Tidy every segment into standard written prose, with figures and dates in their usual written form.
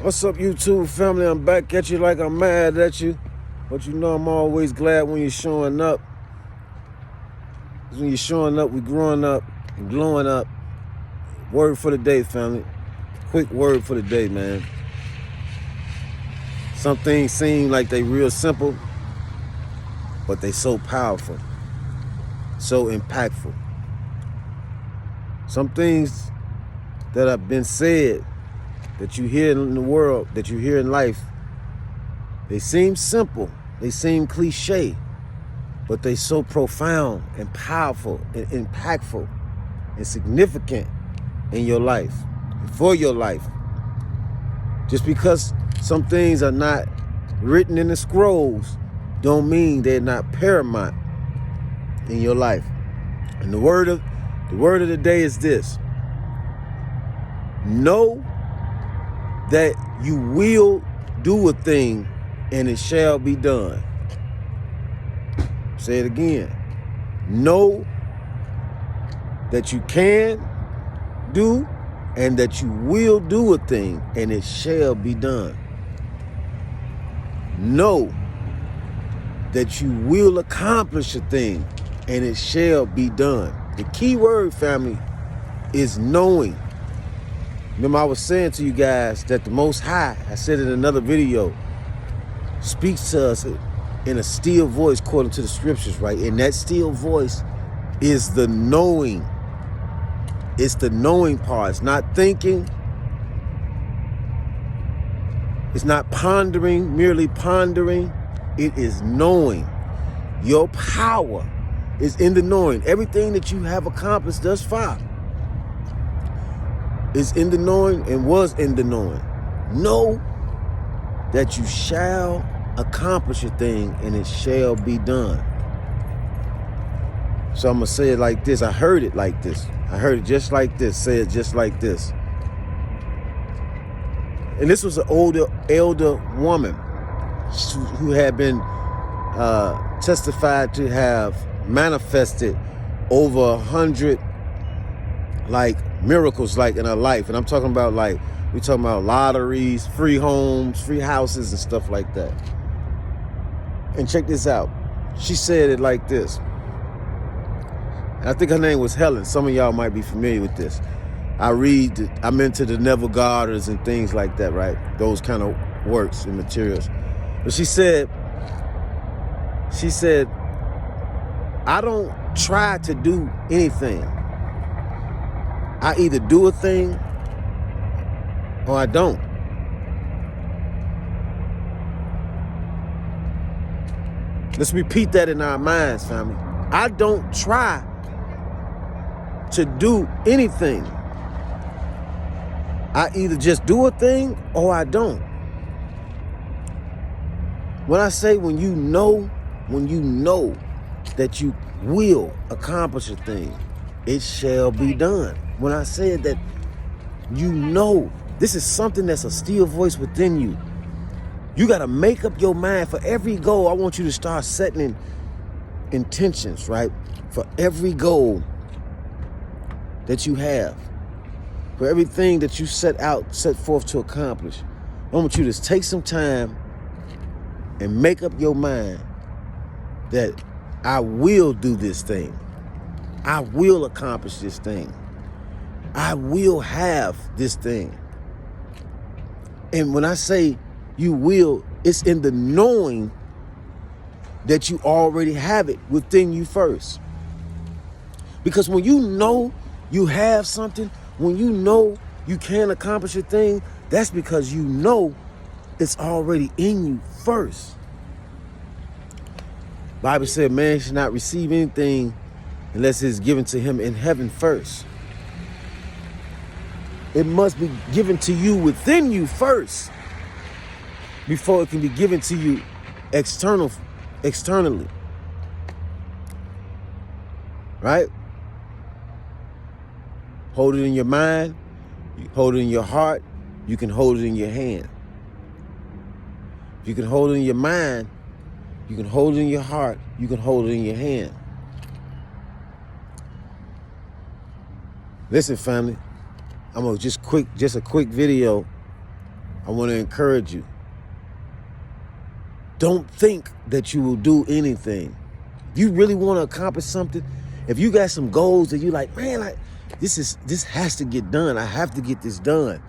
What's up, YouTube family? I'm back at you like I'm mad at you. But you know I'm always glad when you're showing up. 'Cause when you're showing up, we're growing up and glowing up. Word for the day, family. Quick word for the day, man. Some things seem like they real simple, but they so powerful, so impactful. Some things that have been said that you hear in the world, that you hear in life, they seem simple, they seem cliche, but they so profound and powerful and impactful and significant in your life, for your life. Just because some things are not written in the scrolls don't mean they're not paramount in your life. And the word of the day is this: know that you will do a thing and it shall be done. Say it again. Know that you can do and that you will do a thing and it shall be done. Know that you will accomplish a thing and it shall be done. The key word, family, is knowing. Remember, I was saying to you guys that the Most High, I said in another video, speaks to us in a still voice according to the scriptures, right? And that still voice is the knowing. It's the knowing part. It's not thinking. It's not pondering, merely pondering. It is knowing. Your power is in the knowing. Everything that you have accomplished thus far is in the knowing and was in the knowing. Know that you shall accomplish a thing and it shall be done. So I'm going to say it like this. I heard it like this. I heard it just like this. Say it just like this. And this was an elder woman who had been testified to have manifested over 100 miracles in her life. And I'm talking about we're talking about lotteries, free homes, free houses and stuff like that. And check this out. She said it like this. And I think her name was Helen. Some of y'all might be familiar with this. I'm into the Neville Goddard's and things like that, right? Those kind of works and materials. But she said, I don't try to do anything. I either do a thing or I don't. Let's repeat that in our minds, family. I don't try to do anything. I either just do a thing or I don't. When I say when you know that you will accomplish a thing, it shall be done. When I said that you know, this is something that's a still voice within you. You got to make up your mind for every goal. I want you to start setting intentions, right? For every goal that you have, for everything that you set forth to accomplish. I want you to take some time and make up your mind that I will do this thing. I will accomplish this thing. I will have this thing. And when I say you will, it's in the knowing that you already have it within you first. Because when you know you have something, when you know you can accomplish a thing, that's because you know it's already in you first. Bible said man should not receive anything unless it's given to him in heaven first. It must be given to you within you first before it can be given to you externally. Right? Hold it in your mind, you hold it in your heart, you can hold it in your hand. If you can hold it in your mind, you can hold it in your heart, you can hold it in your hand. Listen, family, I'm gonna just a quick video I want to encourage you. Don't think that you will do anything. If you really want to accomplish something, if you got some goals that you like, man, like this has to get done. I have to get this done.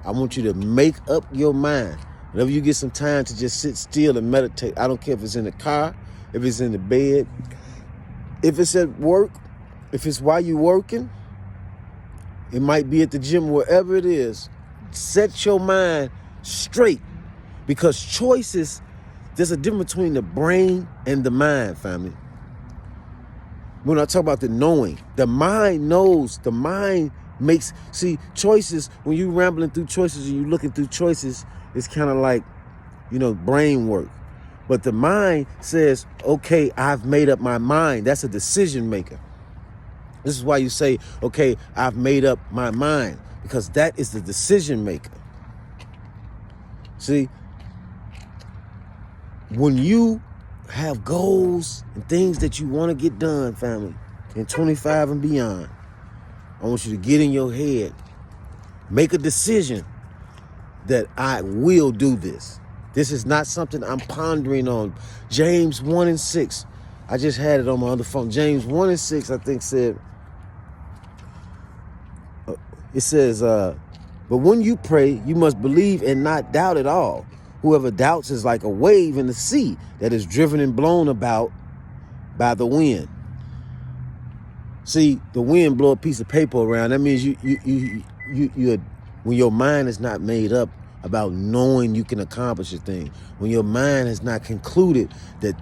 I want you to make up your mind. Whenever you get some time to just sit still and meditate. I don't care if it's in the car, if it's in the bed, if it's at work, if it's while you're working, it might be at the gym, wherever it is. Set your mind straight, because choices, there's a difference between the brain and the mind, family. When I talk about the knowing, the mind knows, the mind makes, see, choices, when you're rambling through choices and you're looking through choices, it's kind of like, brain work. But the mind says, okay, I've made up my mind. That's a decision maker. This is why you say, okay, I've made up my mind, because that is the decision maker. See, when you have goals and things that you want to get done, family, in 25 and beyond, I want you to get in your head, make a decision that I will do this. This is not something I'm pondering on. James 1:6. I just had it on my other phone. James 1:6, I think, said, it says, but when you pray, you must believe and not doubt at all. Whoever doubts is like a wave in the sea that is driven and blown about by the wind. See, the wind blow a piece of paper around. That means you when your mind is not made up about knowing you can accomplish a thing, when your mind has not concluded that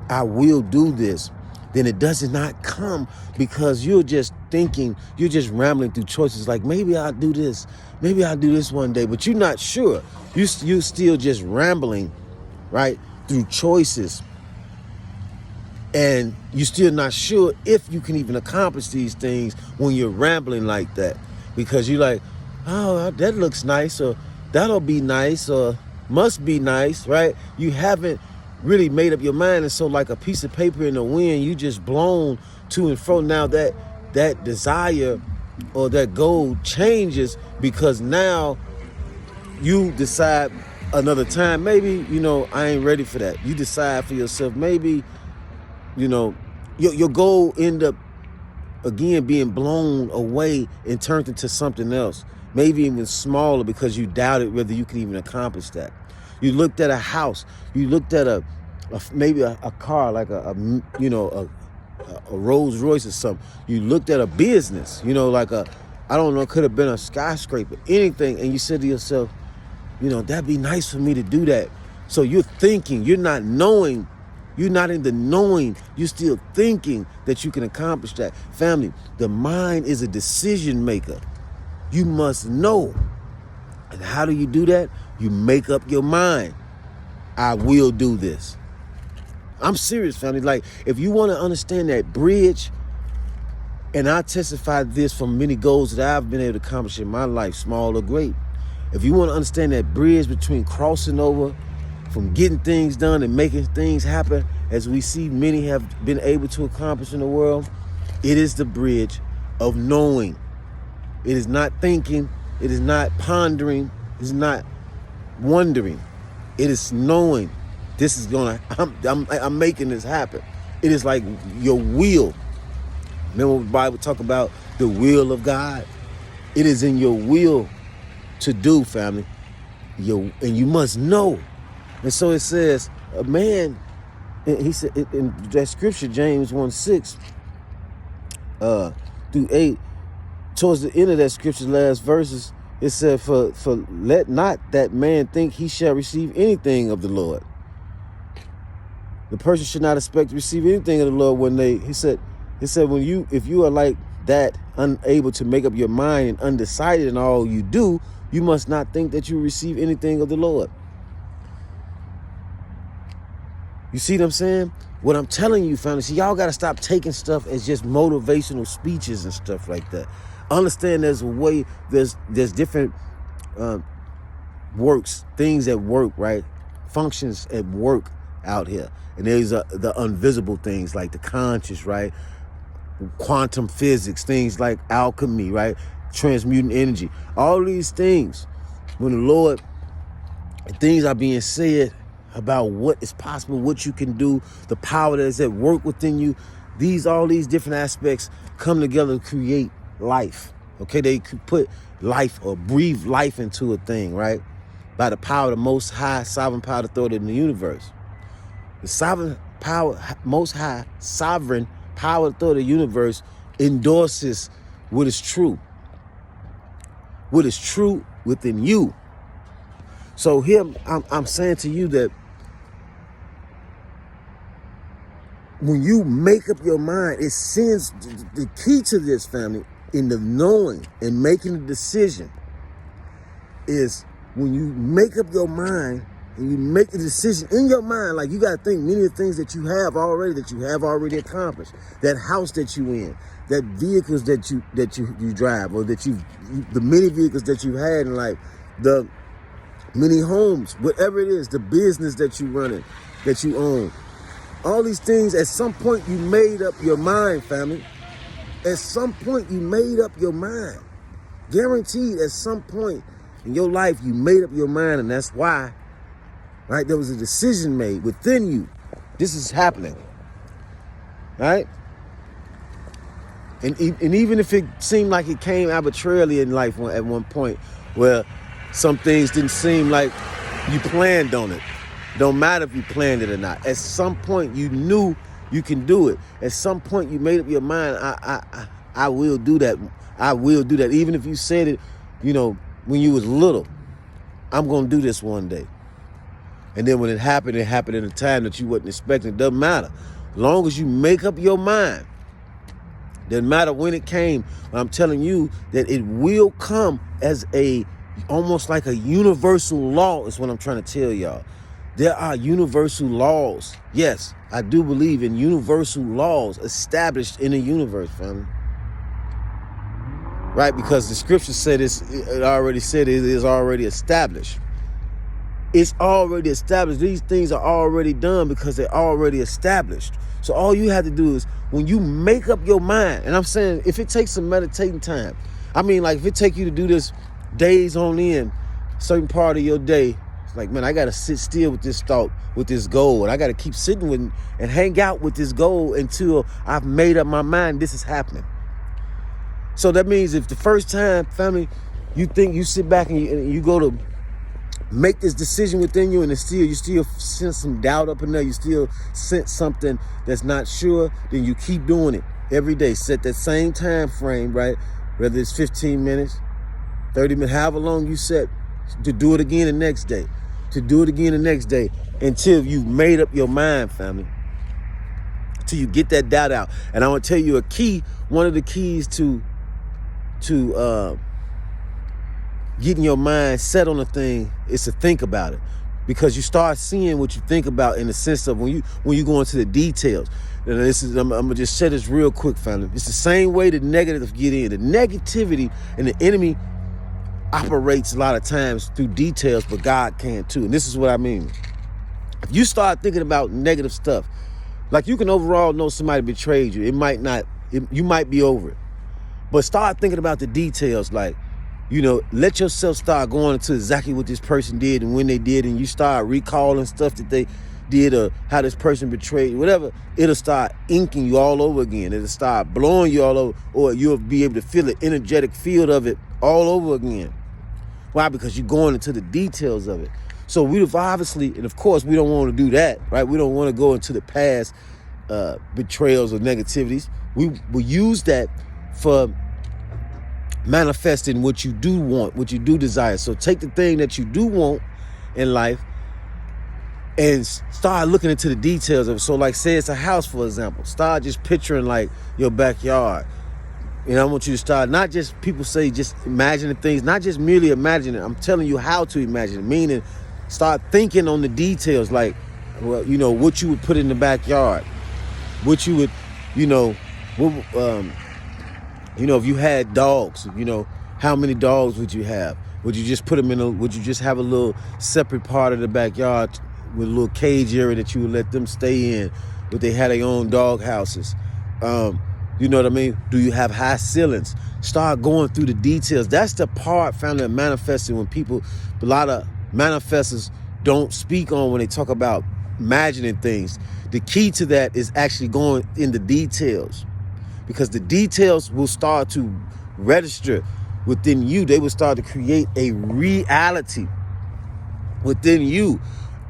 I will do this, then it does not come, because you're just thinking, you're just rambling through choices like, maybe I'll do this, maybe I'll do this one day, but you're not sure. You still just rambling, right, through choices, and you're still not sure if you can even accomplish these things when you're rambling like that, because you're like, oh, that looks nice, or that'll be nice, or must be nice, right? You haven't really made up your mind, and so like a piece of paper in the wind, you just blown to and fro. Now that desire or that goal changes, because now you decide another time, maybe, I ain't ready for that. You decide for yourself, maybe, your goal end up again being blown away and turned into something else, maybe even smaller, because you doubted whether you could even accomplish that. You looked at a house, you looked at maybe a car, like a Rolls Royce or something. You looked at a business, like I don't know, it could have been a skyscraper, anything, and you said to yourself, that'd be nice for me to do that. So you're thinking, you're not knowing, you're not in the knowing, you're still thinking that you can accomplish that. Family, the mind is a decision maker. You must know. And how do you do that? You make up your mind. I will do this. I'm serious, family. Like, if you want to understand that bridge, and I testify this from many goals that I've been able to accomplish in my life, small or great. If you want to understand that bridge between crossing over from getting things done and making things happen, as we see many have been able to accomplish in the world, it is the bridge of knowing. It is not thinking. It is not pondering. It is not wondering. It is knowing. This is I'm making this happen. It is like your will. Remember what the Bible talk about the will of God? It is in your will to do, family. And you must know. And so it says, a man, he said in that scripture, James 1:6 through 8, towards the end of that scripture, last verses, it said, for let not that man think he shall receive anything of the Lord. The person should not expect to receive anything of the Lord when he said, if you are like that, unable to make up your mind and undecided in all you do, you must not think that you receive anything of the Lord. You see what I'm saying? What I'm telling you, family, see, y'all got to stop taking stuff as just motivational speeches and stuff like that. Understand there's a way, there's different works, things at work, right? Functions at work out here. And there's the invisible things like the conscious, right? Quantum physics, things like alchemy, right? Transmuting energy. All these things when the Lord, things are being said about what is possible, what you can do, the power that is at work within you, all these different aspects come together to create life. Okay, they could put life or breathe life into a thing, right? By the power of the Most High, sovereign power, authority in the universe. The sovereign power, Most High, sovereign power, authority of the universe endorses what is true. What is true within you. So here I'm saying to you that when you make up your mind, it sends the key to this, family, in the knowing and making a decision is when you make up your mind and you make the decision in your mind, like you got to think many of the things that you have already accomplished. That house that you in, that vehicles that you drive, or that the many vehicles that you had in life, the many homes, whatever it is, the business that you running, that you own. All these things, at some point you made up your mind, family. At some point you made up your mind. Guaranteed at some point in your life you made up your mind, and that's why, right, there was a decision made within you. This is happening, right? And even if it seemed like it came arbitrarily in life at one point, where some things didn't seem like you planned on it. Don't matter if you planned it or not. At some point you knew you can do it. At some point you made up your mind, I will do that. I will do that. Even if you said it, when you was little, I'm going to do this one day. And then when it happened in a time that you wasn't expecting. It doesn't matter. As long as you make up your mind, doesn't matter when it came. I'm telling you that it will come as almost like a universal law is what I'm trying to tell y'all. There are universal laws. Yes, I do believe in universal laws established in the universe, family. Right? Because the scripture said it is already established. It's already established. These things are already done because they're already established. So all you have to do is when you make up your mind, and I'm saying if it takes some meditating time, if it take you to do this days on end, certain part of your day, it's like, man, I got to sit still with this thought, with this goal, and I got to keep sitting with and hang out with this goal until I've made up my mind this is happening. So that means if the first time, family, you sit back and you go to make this decision within you, and you still sense some doubt up in there, you still sense something that's not sure, then you keep doing it every day. Set that same time frame, right? Whether it's 15 minutes, 30 minutes, however long you set, to do it again the next day, until you've made up your mind, family, till you get that doubt out. And I want to tell you one of the keys to getting your mind set on a thing is to think about it, because you start seeing what you think about in the sense of when you go into the details. And I'm gonna just say this real quick, family. It's the same way the negatives get in. The negativity and the enemy operates a lot of times through details, but God can too. And this is what I mean. If you start thinking about negative stuff, like you can overall know somebody betrayed you. You might be over it. But start thinking about the details, like, let yourself start going into exactly what this person did and when they did, and you start recalling stuff that they did or how this person betrayed you, whatever. It'll start inking you all over again. It'll start blowing you all over, or you'll be able to feel the energetic field of it all over again. Why? Because you're going into the details of it. So we've obviously, and of course, we don't want to do that, right? We don't want to go into the past betrayals or negativities. We use that for manifesting what you do want, what you do desire. So take the thing that you do want in life and start looking into the details of it. So like, say it's a house, for example. Start just picturing like your backyard. I want you to start, not just, people say just imagining things, not just merely imagining. I'm telling you how to imagine it, meaning start thinking on the details, like, well, what you would put in the backyard, what you would, if you had dogs, how many dogs would you have? Would you just put them would you just have a little separate part of the backyard with a little cage area that you would let them stay in, but they had their own dog houses? You know what I mean? Do you have high ceilings? Start going through the details. That's the part found in manifesting when people, a lot of manifestors don't speak on when they talk about imagining things. The key to that is actually going in the details, because the details will start to register within you. They will start to create a reality within you.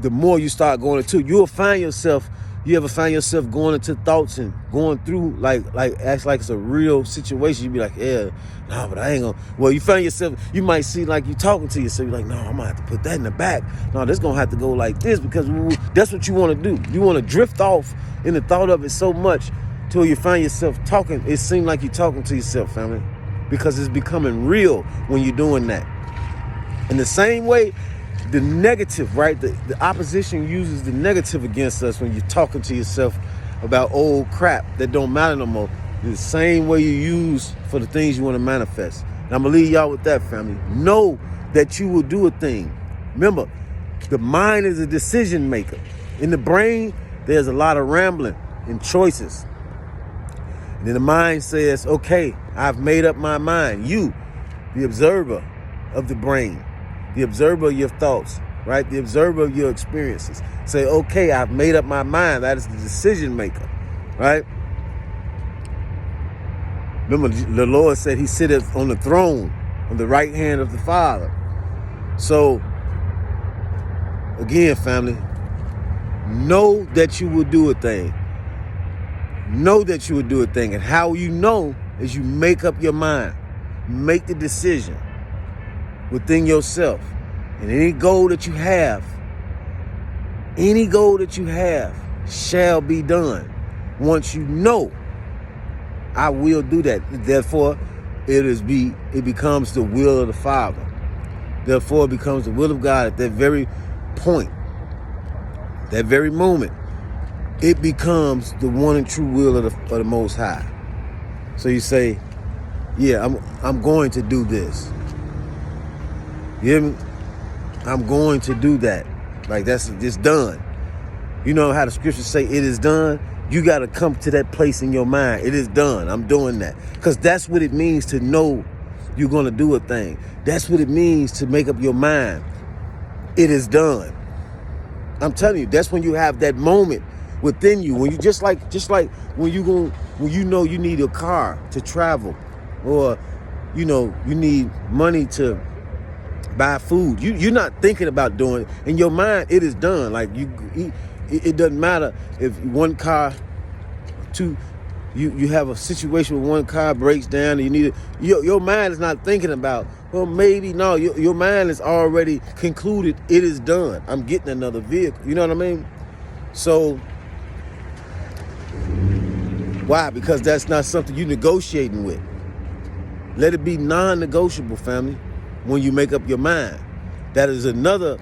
The more you start going into, you'll find yourself, you ever find yourself going into thoughts and going through like acts like it's a real situation. You be like, yeah, no, but I ain't gonna. Well, you find yourself, you might see like you talking to yourself. You're like, no, I'm gonna have to put that in the back. No, this gonna have to go like this, because that's what you want to do. You want to drift off in the thought of it so much till you find yourself talking. It seems like you're talking to yourself, family, because it's becoming real when you're doing that. In the same way, the negative, right? The opposition uses the negative against us when you're talking to yourself about old crap that don't matter no more. The same way you use for the things you want to manifest. And I'm going to leave y'all with that, family. Know that you will do a thing. Remember, the mind is a decision maker. In the brain, there's a lot of rambling and choices. And then the mind says, okay, I've made up my mind. You, the observer of the brain, the observer of your thoughts, right? The observer of your experiences. Say, okay, I've made up my mind. That is the decision maker, right? Remember, the Lord said he sitteth on the throne on the right hand of the Father. So, again, family, know that you will do a thing. Know that you will do a thing. And how you know is you make up your mind. Make the decision within yourself. And any goal that you have shall be done. Once you know, I will do that. Therefore, it becomes the will of the Father. Therefore, it becomes the will of God at that very point, that very moment. It becomes the one and true will of the Most High. So you say, yeah, I'm going to do this. You hear me? I'm going to do that. Like that's just done. You know how the scriptures say it is done? You got to come to that place in your mind. It is done. I'm doing that. Because that's what it means to know you're going to do a thing. That's what it means to make up your mind. It is done. I'm telling you, that's when you have that moment within you. When you just like when you know you need a car to travel, or you know you need money to buy food. You're not thinking about doing it. In your mind, it is done. Like it doesn't matter if one car, two, you have a situation where one car breaks down and you need it. Your mind is not thinking about, well, maybe, no, your mind is already concluded. It is done. I'm getting another vehicle. You know what I mean? So why? Because that's not something you're negotiating with. Let it be non-negotiable, family. When you make up your mind, that is another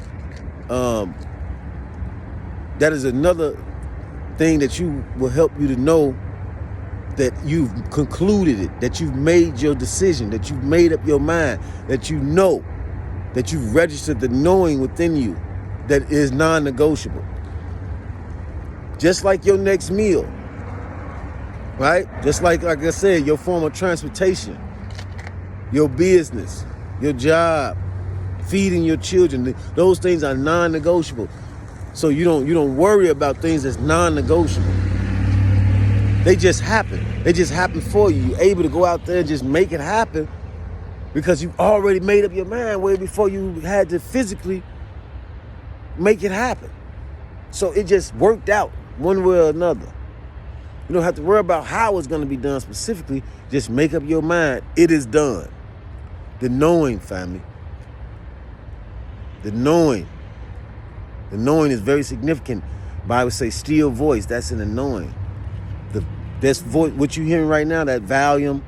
thing that you will help you to know that you've concluded it, that you've made your decision, that you've made up your mind, that you know, that you've registered the knowing within you that is non-negotiable. Just like your next meal, right? Just like I said, your form of transportation, your business, your job, feeding your children, those things are non-negotiable. So you don't worry about things that's non-negotiable. They just happen. They just happen for you. You're able to go out there and just make it happen because you already made up your mind way before you had to physically make it happen. So it just worked out one way or another. You don't have to worry about how it's going to be done specifically. Just make up your mind. It is done. The knowing, family. The knowing. The knowing is very significant. The Bible says still voice. That's in the knowing. This voice, what you're hearing right now, that volume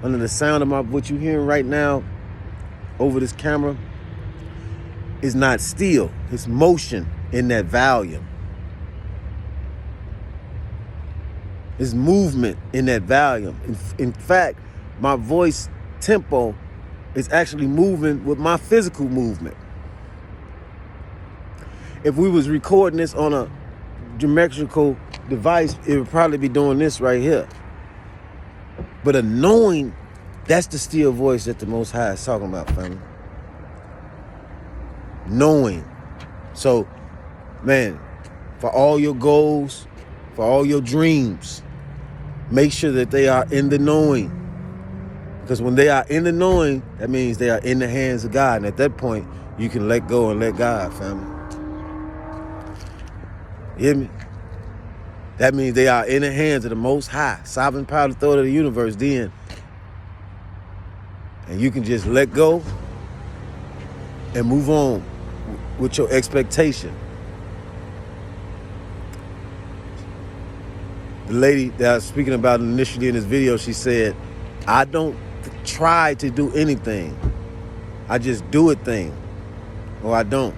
under the sound of what you're hearing right now over this camera is not still. It's motion in that volume. It's movement in that volume. In fact, my voice tempo is actually moving with my physical movement. If we was recording this on a geometrical device, it would probably be doing this right here. But a knowing, that's the still voice that the Most High is talking about, family. Knowing. So, man, for all your goals, for all your dreams, make sure that they are in the knowing. Because when they are in the knowing, that means they are in the hands of God. And at that point, you can let go and let God, family. You hear me? That means they are in the hands of the Most High, sovereign power, authority of the universe, then. And you can just let go and move on with your expectation. The lady that I was speaking about initially in this video, she said, I don't try to do anything. I just do a thing, or I don't.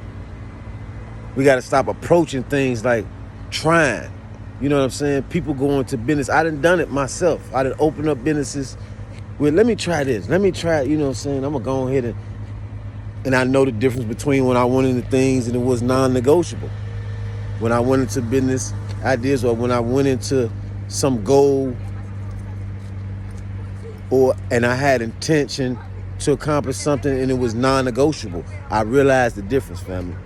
We got to stop approaching things like trying. You know what I'm saying? People go into business. I done it myself. I done opened up businesses with, let me try this. Let me try it. You know what I'm saying? I'm going to go ahead and I know the difference between when I went into things and it was non-negotiable. When I went into business ideas, or when I went into some goal, and I had intention to accomplish something and it was non-negotiable. I realized the difference, family.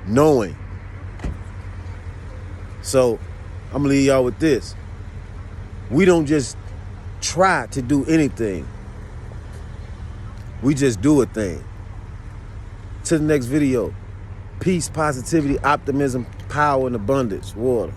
Knowing. So I'm gonna leave y'all with this. We don't just try to do anything. We just do a thing. To the next video. Peace, positivity, optimism, power, and abundance. Water.